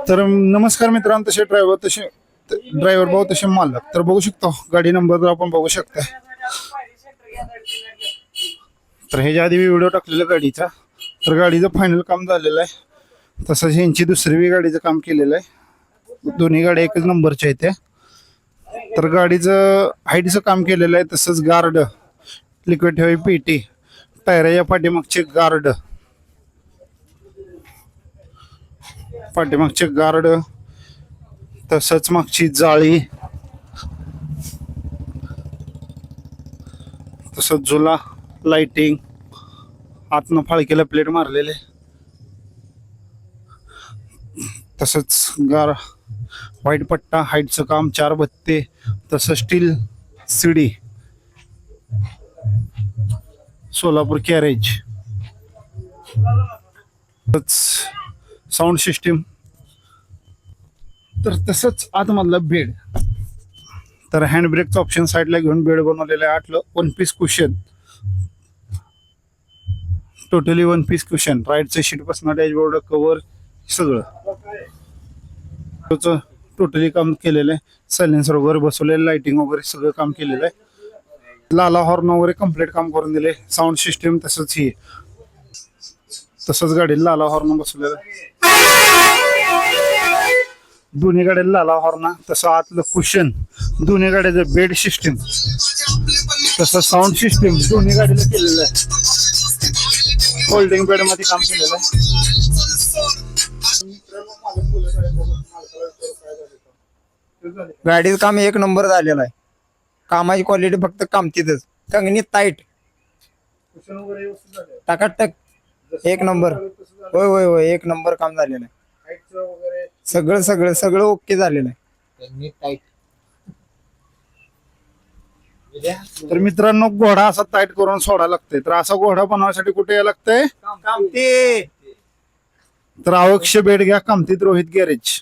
तर नमस्कार मित्रांनो, तसे ड्रायव्हर भाऊ तसे मालक तर बघू शकतो. गाडी नंबर तर आपण बघू शकता. तर ह्याच्या आधी मी व्हिडिओ टाकलेला गाडीचा. तर गाडीचं फायनल काम झालेलं आहे. तसंच यांची दुसरी बी गाडीचं काम केलेलं आहे. दोन्ही गाड्या एकच नंबरच्या आहेत त्या. तर गाडीचं हाईटचं काम केलेलं आहे. तसंच गार्ड, लिक्विड ठेवाई पेटी, टायराच्या पाठीमागचे गार्ड, तसंच मागची जाळी, तसंच झुला, लाइटिंग, आतनं फाळकेला प्लेट मारलेले, तसंच व्हाईट पट्टा, हाईटचं काम, 4 बत्ते, तसंच steel CD, Solapur carriage, sound system, तर तसंच आतमधला बेड. तर हँड ब्रेकचं ऑप्शन साईडला घेऊन बेड बनवलेलं आहे. 8 1 piece cushion, totally 1 piece cushion. राईटचं शीट पासून डॅशबोर्ड, कव्हर सगळं टोटली काम केलेलं आहे. सायलेन्सर वगैरे बसवलेलं, लाइटिंग वगैरे सगळं काम केलेलं आहे. लाला हॉर्न वगैरे कम्प्लीट काम करून दिले. साऊंड सिस्टीम तसंच गाडीला लाला हॉर्न बसवलेलं आहे. दोन्ही गाड्याला लाला हॉर्न, तसं आतलं कुशन, दोन्ही गाड्याचं बेड सिस्टीम, तसं साऊंड सिस्टीम दोन्ही गाडीला केलेलं आहे. होल्डिंग बेड मध्ये काम केलेलं आहे. गाडीचं काम एक नंबर झालेलं आहे. कामाची क्वालिटी फक्त कामतीतच, कंगणी टाईट, टकाटक, एक नंबर. होय होय होय, एक नंबर काम झालेलं आहे. सगळं सगळं सगळं ओके झालेलं आहे. तर मित्रांनो, घोडा असा टाईट करून सोडायला लागतंय. तर असा घोडा बनवण्यासाठी कुठे यायला लागतंय? कामती. तर अवश्य भेट घ्या कामतीत रोहित गॅरेज.